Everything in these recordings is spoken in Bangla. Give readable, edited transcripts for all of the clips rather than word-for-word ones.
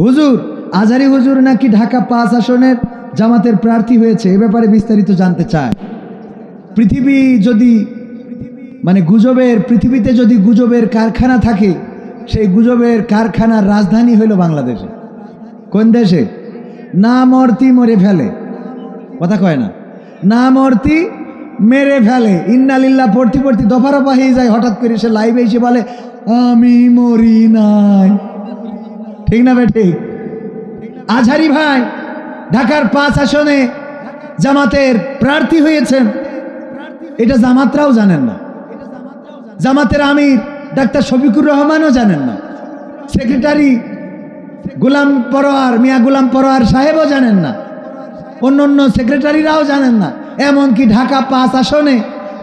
হুজুর আজহারি হুজুর নাকি ঢাকা 5 আসনের জামাতের প্রার্থী হয়েছে, এ ব্যাপারে বিস্তারিত জানতে চায়। পৃথিবী যদি পৃথিবীতে যদি গুজবের কারখানা থাকে, সেই গুজবের কারখানার রাজধানী হইল বাংলাদেশে। কোন দেশে? না মরতি মরে ফেলে, কথা কয় না, না মরতি মেরে ফেলে। ইন্নালিল্লাহ পড়তি পড়তি দফারফা হয়ে যায়, হঠাৎ করে সে লাইভে এসে বলে আমি মরি নাই। ঠিক না ভাই? ঠিক। আজহারি ভাই ঢাকার 5 আসনে জামাতের প্রার্থী হয়েছেন, এটা জামাতরাও জানেন না, জামাতের আমির ডাক্তার শফিকুর রহমানও জানেন না, সেক্রেটারি মিয়া গোলাম পরোয়ার সাহেবও জানেন না, অন্য সেক্রেটারিরাও জানেন না, এমনকি ঢাকা 5 আসনে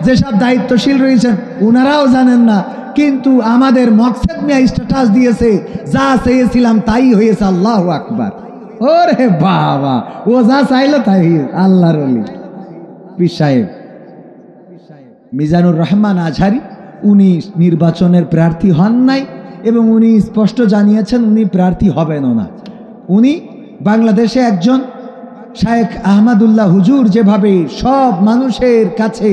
যেসব দায়িত্বশীল রয়েছেন ওনারাও জানেন না। কিন্তু আমাদের মকসেদ মিয়া স্ট্যাটাস দিয়েছে, যা চেয়েছিলাম তাই হয়েছে। আল্লাহু আকবার। ওরে বাবা, ও যা চাইলো তাই। আল্লাহর ওলি পীর সাহেব মিজানুর রহমান আজহারি, উনি নির্বাচনের প্রার্থী হন নাই এবং উনি স্পষ্ট জানিয়েছেন উনি প্রার্থী হবেনও না। উনি বাংলাদেশে একজন শায়েখ আহমদুল্লাহ হুজুর যেভাবে সব মানুষের কাছে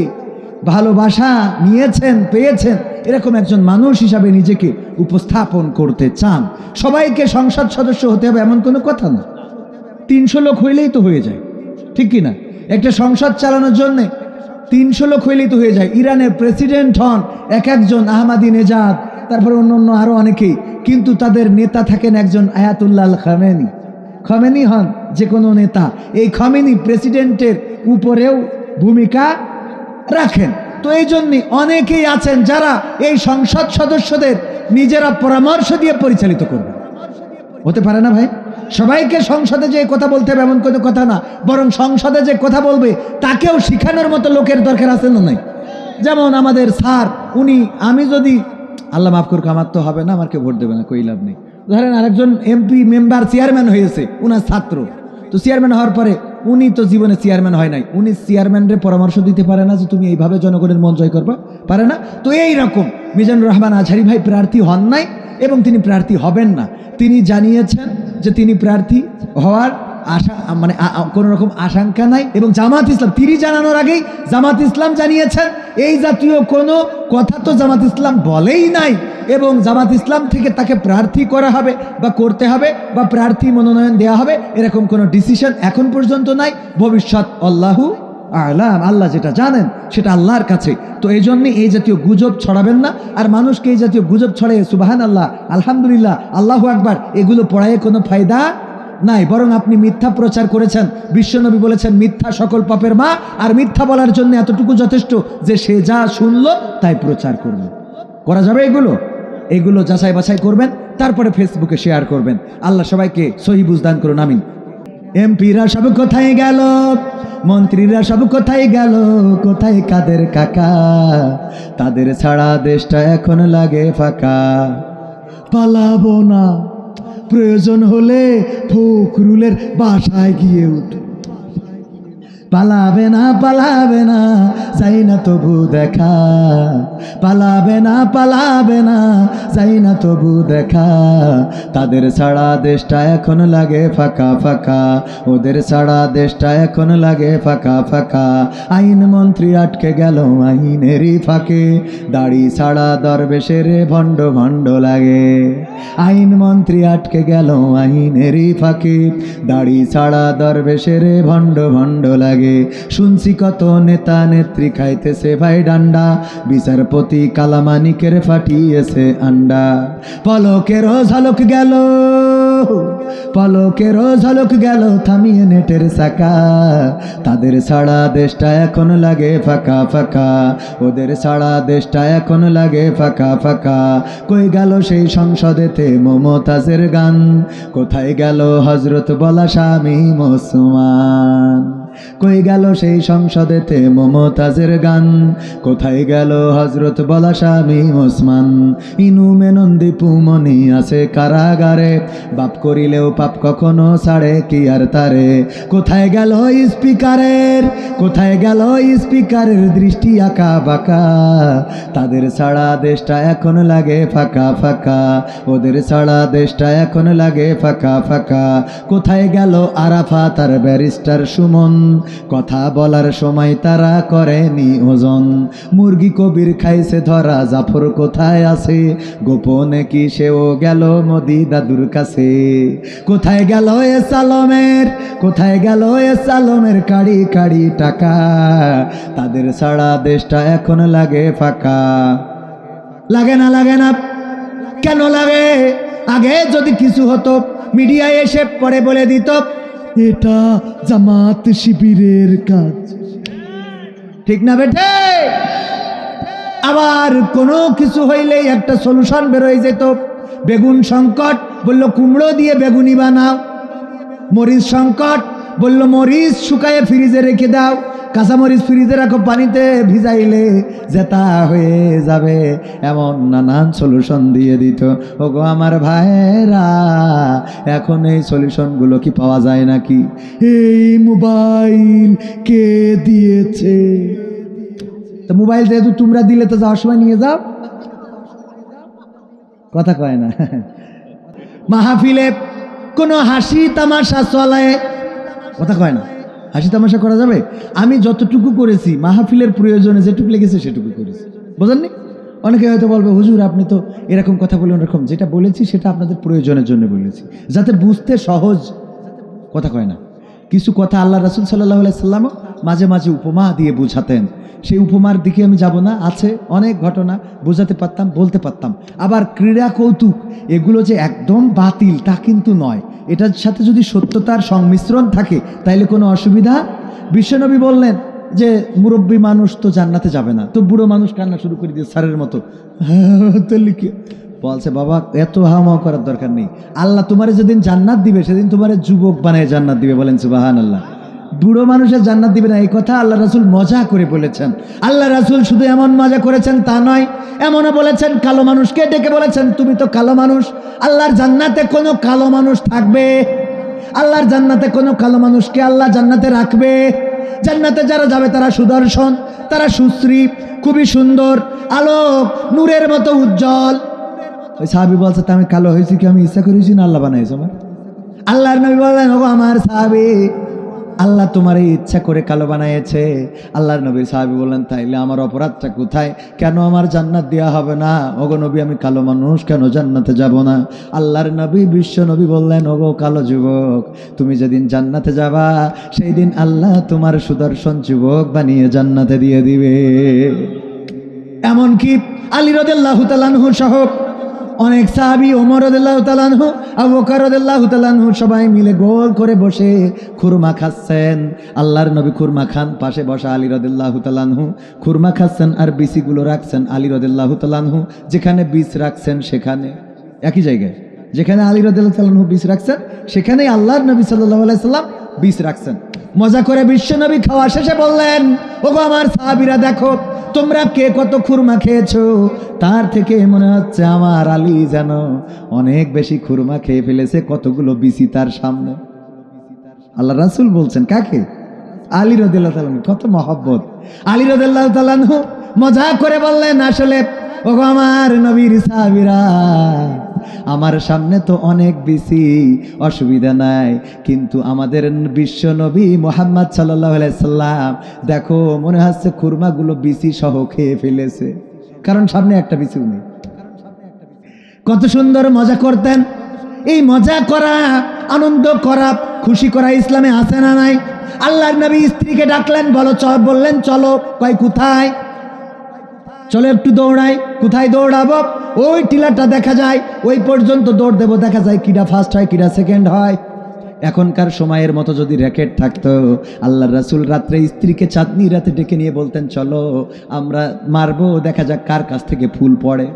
ভালোবাসা নিয়েছেন, পেয়েছেন, এরকম একজন মানুষ হিসাবে নিজেকে উপস্থাপন করতে চান। সবাইকে সংসদ সদস্য হতে হবে এমন কোনো কথা না, 300 লোক হইলেই তো হয়ে যায়, ঠিক কি না? একটা সংসদ চালানোর জন্য 300 লোক হইলেই তো হয়ে যায়। ইরানের প্রেসিডেন্ট হন একজন আহমাদি নেজাদ, তারপরে অন্য আরো অনেকেই, কিন্তু তাদের নেতা থাকেন একজন আয়াতুল্লাহ খামেনি হন যে কোনো নেতা। এই খামেনি প্রেসিডেন্টের উপরেও ভূমিকা রাখেন। তো এই জন্যই অনেকেই আছেন যারা এই সংসদ সদস্যদের নিজেরা পরামর্শ দিয়ে পরিচালিত করবে। হতে পারে না ভাই? সবাইকে সংসদে যে কথা বলতে হবে এমন কোনো কথা না, বরং সংসদে যে কথা বলবে তাকেও শিখানোর মতো লোকের দরকার আছে না নাই? যেমন আমাদের স্যার, উনি, আমি যদি, আল্লাহ মাফ করুক, আমার তো হবে না, আমাকে ভোট দেবে না, কই লাভ নেই। ধরেন আরেকজন এমপি মেম্বার চেয়ারম্যান হয়েছে, উনার ছাত্র, তো চেয়ারম্যান হওয়ার পরে উনি তো জীবনে চেয়ারম্যান হয় নাই, উনি চেয়ারম্যানের পরামর্শ দিতে পারে না যে তুমি এইভাবে জনগণের মন জয় করবা, পারে না। তো এই রকম মিজানুর রহমান আজহারি ভাই প্রার্থী হন নাই এবং তিনি প্রার্থী হবেন না। তিনি জানিয়েছেন যে তিনি প্রার্থী হওয়ার আশা কোনো রকম আশঙ্কা নাই। এবং জামাত ইসলাম, তিনি জানানোর আগেই জামাত ইসলাম জানিয়েছেন এই জাতীয় কোনো কথা তো জামাত ইসলাম বলেই নাই, এবং জামাত ইসলাম থেকে তাকে প্রার্থী করা হবে বা করতে হবে বা প্রার্থী মনোনয়ন দেওয়া হবে এরকম কোনো ডিসিশন এখন পর্যন্ত নাই। ভবিষ্যৎ আল্লাহু আলাম, আল্লাহ যেটা জানেন সেটা আল্লাহর কাছে। তো এই জন্যে এই জাতীয় গুজব ছড়াবেন না, আর মানুষকে এই জাতীয় গুজব ছড়াই সুবহান আল্লাহ, আলহামদুলিল্লাহ, আল্লাহু আকবার এগুলো পড়ায় কোনো ফায়দা নাই, বরং আপনি মিথ্যা প্রচার করেছেন। বিশ্বনবী বলেছেন মিথ্যা সকল পাপের মা, আর মিথ্যা বলার জন্য এতটুকু যথেষ্ট যে সে যা শুনলো তাই প্রচার করবে। করা যাবে এগুলো যাচাই বাছাই করবেন, তারপরে ফেসবুকে শেয়ার করবেন। আল্লাহ সবাইকে সহি বুঝদান করুন, আমিন। এমপিরা সব কোথায় গেল, মন্ত্রীরা সব কোথায় গেল, কোথায় কাদের কাকা, তাদের ছাড়া দেশটা এখন লাগে ফাঁকা। পালাবো না, প্রয়োজন হলে ফখরুলের বাসায় গিয়ে উঠ। পালাবে না যাই না তবু দেখা, পালাবে না যাই না তবু দেখা। তাদের ছাড়া দেশটা এখন লাগে ফাঁকা ফাঁকা, ওদের ছাড়া দেশটা এখন লাগে ফাঁকা ফাঁকা। আইন মন্ত্রী আটকে গেল আইনেরই ফাঁকে, দাড়ি ছাড়া দরবেশের ভণ্ড ভণ্ড লাগে। আইন মন্ত্রী আটকে গেল আইনেরই ফাঁকে, দাড়ি ছাড়া দরবেশের ভণ্ড ভণ্ড লাগে। শুনছি কত নেতা নেত্রী খাইতেছে ভাই ডান্ডা, বিচারপতি কালামানিকের ফাটিয়েছে আন্ডা। পলকেরও ঝলক গেল থামিয়ে নেটের চাকা, তাদের ছাড়া দেশটা এখন লাগে ফাঁকা ফাঁকা, ওদের ছাড়া দেশটা এখন লাগে ফাঁকা ফাঁকা। কই গেল সেই সংসদেতে মমতাজের গান, কোথায় গেল হজরত বলা শামীম ওসমান। কই গেল সেই সংসদেতে মমতাজের গান, কোথায় গেল হজরত বলা স্বামী ওসমান, ইনু মেনন্দি পুমনি আছে কারাগারে, বাপ করিলেও পাপ কখনো ছাড়ে কি আর তারে। কোথায় গেল স্পিকারের, কোথায় গেল স্পিকারের দৃষ্টি আঁকা বাঁকা, তাদের ছাড়া দেশটা এখন লাগে ফাঁকা ফাঁকা, ওদের ছাড়া দেশটা এখন লাগে ফাঁকা ফাঁকা। কোথায় গেল আরাফাত আর ব্যারিস্টার সুমন, কথা বলার সময় তারা করেনি ওজন, মুরগি কবির খাইছে ধরা জাফর কোথায় আছে, গোপনে কি সেও গেল মোদি দাদুর কাছে। কোথায় গেল এ সালমের, কোথায় গেল এ সালমের কাড়ি কাড়ি টাকা, তাদের ছাড়া দেশটা এখন লাগে ফাঁকা। লাগে না, লাগে না, কেন লাগে? আগে যদি কিছু হতো মিডিয়ায় এসে পরে বলে দিত এটা জামাত শিবিরের কাজ, ঠিক না বেটে? আবার কোনো কিছু হইলেই একটা সলিউশন বেরোয় যেত। বেগুন সংকট, বললো কুমড়ো দিয়ে বেগুনি বানাও। মরিচ সংকট, বললো মরিচ শুকায়ে ফ্রিজে রেখে দাও। কাঁচামরিচ ফ্রিজে রাখো, পানিতে ভিজাইলে জেতা হয়ে যাবে। এমন নানান সলিউশন দিয়ে দিত। ওগো আমার ভাইরা, এখন এই সলিউশনগুলো কি পাওয়া যায় নাকি? এই মোবাইল কে দিয়েছে? তো মোবাইল যেহেতু তোমরা দিলে, তো যাওয়ার সময় নিয়ে যাও। কথা কয় না। মাহফিলে কোনো হাসি তামাশা চলে, কথা কয় না। হাসি তামাশা করা যাবে? আমি যতটুকু করেছি মাহফিলের প্রয়োজনে যেটুকু লেগেছে সেটুকু করেছি, বোঝেননি? অনেকে হয়তো বলবে হুজুর আপনি তো এরকম কথা বলেন, এরকম। যেটা বলেছি সেটা আপনাদের প্রয়োজনের জন্য বলেছি, যাতে বুঝতে সহজ। কথা কয় না। কিছু কথা আল্লাহ রাসূল সাল্লাল্লাহু আলাইহি সাল্লাম মাঝে মাঝে উপমা দিয়ে বুঝাতেন। সেই উপমার দিকে আমি যাব না, আছে অনেক ঘটনা, বোঝাতে পারতাম, বলতে পারতাম। আবার ক্রীড়া কৌতুক এগুলো যে একদম বাতিল তা কিন্তু নয়। এটার সাথে যদি সত্যতার সংমিশ্রণ থাকে তাইলে কোনো অসুবিধা। বিশ্বনবী বললেন যে মুরব্বী মানুষ তো জান্নাতে যাবে না, তো বুড়ো মানুষ কান্না শুরু করে দিয়ে সারের মতো লিখে বলছে, বাবা এত হাওয়া করার দরকার নেই। আল্লাহ তোমারে যেদিন জান্নাত দিবে সেদিন তোমারে যুবক বানায় জান্নাত দিবে। বলেন সুবহানাল্লাহ। বুড়ো মানুষের জান্নাত দিবে না, এই কথা আল্লাহ রাসূল মজা করে বলেছেন। আল্লাহ রাসূল শুধু এমন মজা করেছেন তা নয়, এমনও বলেছেন, কালো মানুষকে ডেকে বলেছেন তুমি তো কালো মানুষ। আল্লাহর জান্নাতে কোনো কালো মানুষ থাকবে? আল্লাহর জান্নাতে কোনো কালো মানুষকে আল্লাহ জান্নাতে রাখবে? জান্নাতে যারা যাবে তারা সুদর্শন, তারা সুশ্রী, খুবই সুন্দর, আলোক নূরের মতো উজ্জ্বল। ওই সাহাবী বলছে, তা আমি কালো হয়েছি কি আমি ইচ্ছা করেছি না আল্লাহ বানাইছে আমার? আল্লাহর নবী বললেন, ওগো আমার সাহাবী, আল্লাহ তোমার এই ইচ্ছা করে কালো বানাইছে। আল্লাহর নবীর সাহাবী বললেন, তাইলে আমার অপরাধটা কোথায়? কেন আমার জান্নাত দেওয়া হবে না? ওগো নবী আমি কালো মানুষ, কেন জান্নাতে যাব না? আল্লাহর নবী বিশ্ব নবী বললেন, ওগো কালো যুবক, তুমি যেদিন জান্নাতে যাবা সেই দিন আল্লাহ তোমার সুদর্শন যুবক বানিয়ে জান্নাতে দিয়ে দিবে। এমনকি আলী রাদিয়াল্লাহু তাআলা আনহু সহ অনেক সাহাবী, ওমর রাদিয়াল্লাহু তাআলা আনহু, আবু বকর রাদিয়াল্লাহু তাআলা আনহু সবাই মিলে গোল করে বসে খুরমা খাচ্ছেন। আল্লাহর নবী খুরমা খান, পাশে বসা আলী রাদিয়াল্লাহু তাআলা আনহু খুরমা খাচ্ছেন আর বিচিগুলো রাখছেন আলী রাদিয়াল্লাহু তাআলা আনহু। যেখানে বীজ রাখছেন সেখানে একই জায়গায়, যেখানে আলী রাদিয়াল্লাহু তাআলা আনহু বীজ রাখছেন সেখানেই আল্লাহর নবী সাল্লাল্লাহু আলাইহি সাল্লাম বীজ রাখছেন। মজা করে বিশ্ব নবী খাওয়া শেষে বললেন, ওগো আমার সাহাবীরা দেখো তোমরা কে কত খুরমা খেয়েছো, তার থেকে মনে হচ্ছে আমার আলী যেন অনেক বেশি খুরমা খেয়ে ফেলেছে, কতগুলো বিচি তার সামনে। আল্লাহ রাসূল বলছেন কাকে? আলী রাদিয়াল্লাহু তাআলা। কত মহব্বত। আলী রাদিয়াল্লাহু তাআলা মজা করে বললেন, আসলে ওগো আমার নবীর সাহাবীরা, আমার সামনে তো অনেক বেশি অসুবিধা নাই, কিন্তু আমাদের বিশ্ব নবী মুহাম্মদ সাল্লাল্লাহু আলাইহি সাল্লাম দেখো মনে হচ্ছে খুরমাগুলো বিচি সহ খেয়ে ফেলেছে, কারণ সামনে একটা বিচিও নেই। কত সুন্দর মজা করতেন। এই মজা করা, আনন্দ করা, খুশি করা ইসলামে আছে না নাই? আল্লাহর নবী স্ত্রীকে ডাকলেন, বললেন চলো। কয় কোথায়? চলো একটু দৌড়াই। কোথায় দৌড়াবো? ওই টিলাটা দেখা যায়, ওই পর্যন্ত দৌড় দেবো, দেখা যায় কিডা ফার্স্ট হয় কিডা সেকেন্ড হয়। এখনকার সময়ের মতো যদি র্যাকেট থাকতো, আল্লাহর রাসূল রাত্রে স্ত্রীকে চাঁদনি রাতে ডেকে নিয়ে বলতেন চলো আমরা মারবো, দেখা যাক কার কাছ থেকে ফুল পড়ে।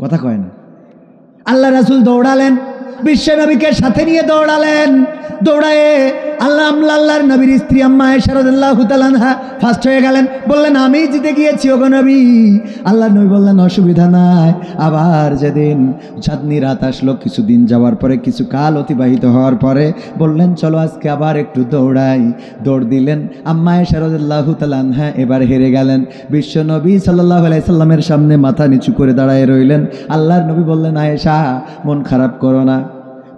কথা কয় না। আল্লাহ রাসূল দৌড়ালেন, বিশ্ব নবীকে সাথে নিয়ে দৌড়ালেন। দৌড়ায়ে আল্লাহর নবীর স্ত্রী আম্মা আয়েশা রাদিয়াল্লাহু তাআলা আনহা ফার্স্ট হয়ে গেলেন, বললেন আমি জিতে গিয়েছি ওগো নবী। আল্লাহর নবী বললেন অসুবিধা নাই। আবার যেদিন চাঁদনি রাত আসলো, কিছুদিন যাওয়ার পরে, কিছু কাল অতিবাহিত হওয়ার পরে বললেন চলো আজকে আবার একটু দৌড়াই। দৌড় দিলেন। আম্মা আয়েশা রাদিয়াল্লাহু তাআলা আনহা এবার হেরে গেলেন। বিশ্ব নবী সাল্লাল্লাহু আলাইহি সাল্লামের সামনে মাথা নিচু করে দাঁড়ায় রইলেন। আল্লাহর নবী বললেন আয়েশা মন খারাপ করো না,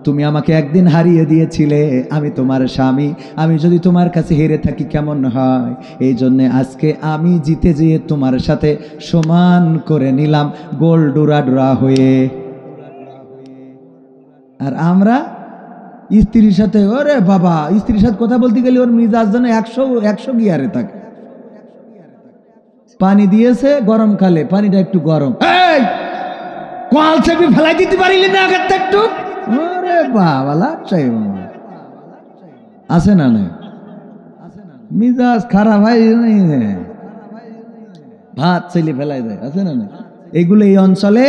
তুমি আমাকে একদিন হারিয়ে দিয়েছিলে, আমি তোমার স্বামী, আমি যদি তোমার কাছে হেরে থাকি কেমন হয়? এই জন্যে আজকে আমি জিতে যেয়ে তোমার সাথে সমান করে নিলাম, গোল ডোরা ডোরা হয়ে। আর আমরা স্ত্রীর সাথে, ওরে বাবা, স্ত্রীর সাথে কথা বলতে গেলে ওর মিজাজ যেন 100 গিয়ারে থাকে। পানি দিয়েছে গরমকালে, পানিটা একটু গরম, এই কল চেপে ফেলাই দিতে পারিলি না আগের একটু? ওরে বাবা লাগছে, আছে না নাই? মিজাজ খারাপ হয়, ভাত ছেলে ফেলাই দেয়, আছে না নাই? এগুলো এই অঞ্চলে